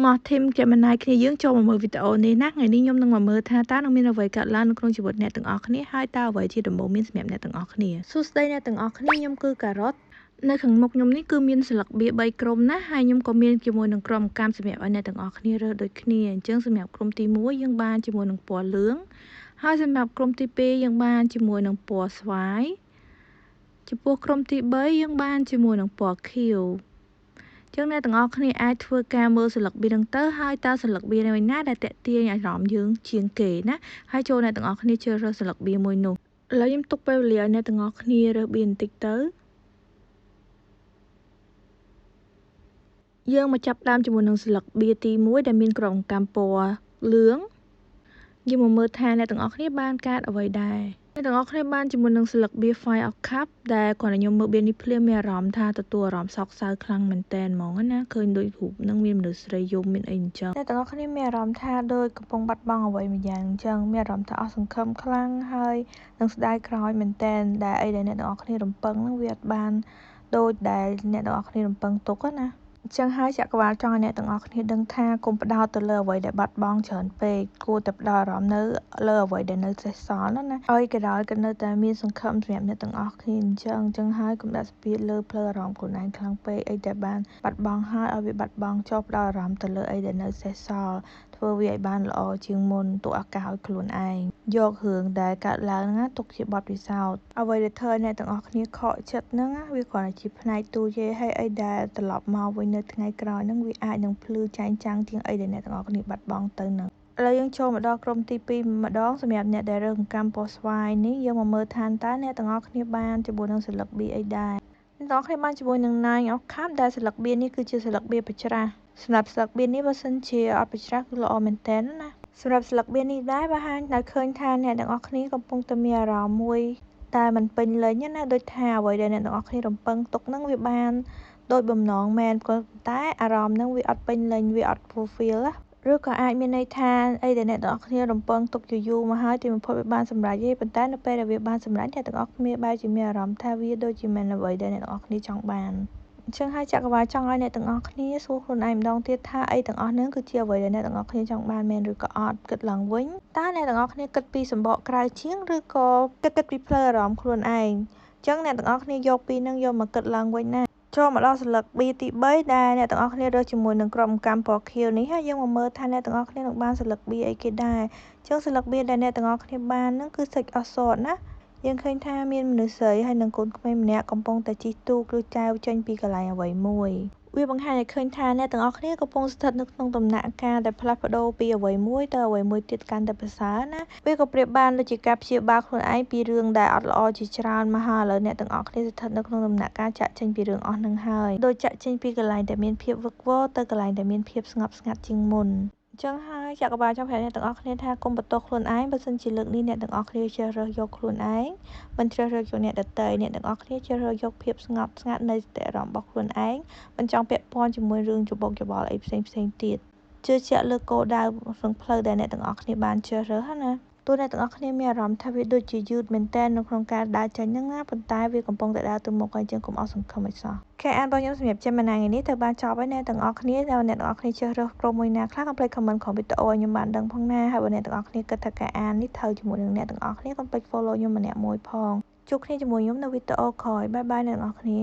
មកធីមGemini គ្នាយើងចូលមកមើលវីដេអូនេះណាថ្ងៃនេះខ្ញុំនឹងមកមើលថាតើនឹងមានអ្វីកើតឡើងនៅក្នុងជីវិតអ្នកទាំងអស់គ្នាហើយតើអ្វីជាដំបូងមានសម្រាប់អ្នកទាំងអស់គ្នាសួស្តីអ្នកទាំងអស់គ្នាខ្ញុំគឺការ៉ុតនៅខាងមុខខ្ញុំនេះគឺមានស្លឹកបៀ3ក្រុមណាហើយខ្ញុំក៏មានជាមួយនឹងក្រុមកម្មសម្រាប់ឲ្យអ្នកទាំងអស់គ្នារើសដូចគ្នាអញ្ចឹងសម្រាប់ក្រុមទី1យើងបានជាមួយនឹងពណ៌លឿងហើយសម្រាប់ក្រុមទី2យើងបានជាមួយនឹងពណ៌ស្វាយចំពោះក្រុមទី3យើងបានជាមួយនឹងពណ៌ខៀវចឹងអ្នកទាំងអស់គ្នាអាចធ្វើការមើលស្លឹកបៀនឹងទៅហើយតើស្លឹកបៀនៅណាដែលតាក់ទាញអារម្មណ៍យើងជាងគេណាហើយចូលអ្នកទាំងអស់គ្នាជ្រើសរើសស្លឹកបៀមួយនោះឥឡូវខ្ញុំទុកពេលវេលាឲ្យអ្នកទាំងអស់គ្នារើសបៀបន្តិចទៅយើងមកចាប់ដើមជាមួយនឹងស្លឹកបៀទី1ដែលមានក្រងកាំពណ៌លឿងយើងមកមើលថាអ្នកទាំងអស់គ្នាបានកាតអ្វីដែរអ្នកទាំងអស់គ្នាបានជាមួយនឹងស្លឹកបៀ Five of Cups ដែលគាត់ឲ្យខ្ញុំមើលបៀនេះភ្លាមមានអារម្មណ៍ថាទទួលអារម្មណ៍សោកសៅខ្លាំងមែនតើហ្មងណាឃើញដូចរូបនឹងមានមនុស្សស្រីយំមានអីអញ្ចឹងអ្នកទាំងអស់គ្នាមានអារម្មណ៍ថាដូចកំពុងបាត់បង់អ្វីមួយយ៉ាងអញ្ចឹងមានអារម្មណ៍ថាអស់សង្ឃឹមខ្លាំងហើយនឹងស្ដាយក្រោយមែនតើដែលអីដែលអ្នកទាំងអស់គ្នារំពឹងនឹងវាអត់បានដូចដែលអ្នកទាំងអស់គ្នារំពឹងទុកណាអញ្ចឹងហើយចក្រវាលចង់ឲ្យអ្នកទាំងអស់គ្នាដឹងថាកុំផ្ដោតទៅលើអ្វីដែលបាត់បង់ច្រើនពេកគួរតែផ្ដោតអារម្មណ៍នៅលើអ្វីដែលនៅសេសសល់ណាឲ្យក៏ដោយក៏នៅតែមានសង្ឃឹមសម្រាប់អ្នកទាំងអស់គ្នាអញ្ចឹងហើយកុំដាក់ស្ពាយលើផ្លូវអារម្មណ៍ខ្លួនឯងខ្លាំងពេកអីដែលបានបាត់បង់ហើយឲ្យវាបាត់បង់ចុះផ្ដោតអារម្មណ៍ទៅលើអីដែលនៅសេសសល់ធ្វើវាឲ្យបានល្អជាងមុនទុកឱកាសឲ្យខ្លួនឯងយករឿងដែលកើតឡើងហ្នឹងទុកជាបទពិសោធន៍អ្វីដែលធ្វើឲ្យអ្នកទាំងអស់គ្នាខកចិត្តហ្នឹងវាគ្រាន់តែជាផ្នែកទូយាយហើយអីដែលត្រឡប់មកវិញនៅថ្ងៃក្រោយហ្នឹងវាអាចនឹងភ្លឺចែងចាំងជាងអីដែលអ្នកទាំងអស់គ្នាបាត់បង់ទៅហ្នឹងឥឡូវយើងចូលមកដល់ក្រុមទី2ម្ដងសម្រាប់អ្នកដែលរើសកម្មពណ៌ស្វាយនេះយើងមកមើលថាតើអ្នកទាំងអស់គ្នាបានជាមួយនឹងស្លឹកបៀអីដែរអ្នកទាំងអស់គ្នាបានជាមួយនឹង Nine of Cups ដែលស្លឹកបៀនេះគឺជាស្លឹកបៀបច្រាស់សម្រាប់ស្លឹកបៀនេះបើសិនជាអត់បច្រាស់គឺល្អមែនតើណាសម្រាប់ស្លឹកបៀនេះដែរបង្ហាញឲ្យឃើញថាអ្នកទាំងអស់គ្នាកំពុងតែមានអារម្មណ៍មួយតែមិនពេញលេញណាដូចថាអ្វីដែលអ្នកទាំងអស់គ្នារំពឹងទុកហ្នឹងវាបានដោយបំណងមែនក៏តែអារម្មណ៍ហ្នឹងវាអត់ពេញលេញវាអត់ fulfill ណាឬក៏អាចមានន័យថាអីដែលអ្នកទាំងអស់គ្នារំពឹងទុកយូរមកហើយទីបំផុតវាបានសម្រេចទេប៉ុន្តែនៅពេលដែលវាបានសម្រេចអ្នកទាំងអស់គ្នាបែរជាមានអារម្មណ៍ថាវាដូចជាមិនអ្វីដែលអ្នកទាំងអស់គ្នាចង់បានអញ្ចឹងហើយចក្រវាលចង់ឲ្យអ្នកទាំងអស់គ្នាសួរខ្លួនឯងម្ដងទៀតថាអីទាំងអស់ហ្នឹងគឺជាអ្វីដែលអ្នកទាំងអស់គ្នាចង់បានមែនឬក៏អត់គិតឡើងវិញតើអ្នកទាំងអស់គ្នាគិតពីសម្បកក្រៅជាងឬក៏គិតពីផ្លូវអារម្មណ៍ខ្លួនឯងអញ្ចឹងអ្នកទាំងអស់គ្នាយកពីហ្នឹងយកមកគិតឡើងវិញណាចូលមកដល់ស្លឹកបៀទី3ដែលអ្នកទាំងអស់គ្នារើសជាមួយនឹងក្រុមកម្មពណ៌ខៀវនេះហើយយើងមកមើលថាអ្នកទាំងអស់គ្នានឹងបានស្លឹកបៀអីគេដែរអញ្ចឹងស្លឹកបៀដែលអ្នកទាំងអស់គ្នាបានហ្នឹងគឺ Six of Swords ណាយើងឃើញថាមានមនុស្សស្រីហើយនិងកូនក្មេងម្នាក់កំពុងតែជិះទូកឬចែវចេញពីកន្លែងអ្វីមួយវាបង្ហាញឲ្យឃើញថាអ្នកទាំងអស់គ្នាកំពុងស្ថិតនៅក្នុងដំណាក់កាលដែលផ្លាស់ប្ដូរពីអ្វីមួយទៅអ្វីមួយទៀតកាន់តែប្រសើរណាវាក៏ប្រៀបបានដូចជាការព្យាបាលខ្លួនឯងពីរឿងដែលអត់ល្អជាច្រើនមកហើយឥឡូវអ្នកទាំងអស់គ្នាស្ថិតនៅក្នុងដំណាក់កាលចាក់ចេញពីរឿងអស់នឹងហើយដូចចាក់ចេញពីកន្លែងដែលមានភាពវឹកវរទៅកន្លែងដែលមានភាពស្ងប់ស្ងាត់ជាងមុនអញ្ចឹងហើយចក្រវាលចង់ប្រាប់អ្នកទាំងអស់គ្នាថាកុំបន្ទោសខ្លួនឯងបើសិនជាលើកនេះអ្នកទាំងអស់គ្នាជ្រើសរើសយកខ្លួនឯងមិនជ្រើសរើសយកអ្នកដទៃអ្នកទាំងអស់គ្នាជ្រើសរើសយកភាពស្ងប់ស្ងាត់នៃសតិអារម្មណ៍របស់ខ្លួនឯងមិនចង់ពាក់ព័ន្ធជាមួយរឿងច្បុកច្បល់អីផ្សេងទៀតជឿជាក់លើគោលដៅក្នុងផ្លូវដែលអ្នកទាំងអស់គ្នាបានជ្រើសរើសណាតួអ្នកទាំងអស់គ្នាមានអារម្មណ៍ថាវាដូចជាយឺតមែនតើនៅក្នុងការដើរចេញហ្នឹងណាប៉ុន្តែវាកំពុងតែដើរទៅមុខហើយចឹងកុំអស់សង្ឃឹមឲ្យសោះការអានរបស់ខ្ញុំសម្រាប់Geminiថ្ងៃនេះទៅបានចប់ហើយអ្នកទាំងអស់គ្នាដែលអ្នកទាំងអស់គ្នាជ្រើសរើសក្រុមមួយណាខ្លះកុំភ្លេច comment ក្រោមវីដេអូឲ្យខ្ញុំបានដឹងផងណាហើយបើអ្នកទាំងអស់គ្នាគិតថាការអាននេះត្រូវជាមួយនឹងអ្នកទាំងអស់គ្នាកុំភ្លេច follow ខ្ញុំម្នាក់មួយផងជួបគ្នាជាមួយខ្ញុំនៅវីដេអូក្រោយបាយបាយអ្នកទាំងអស់គ្នា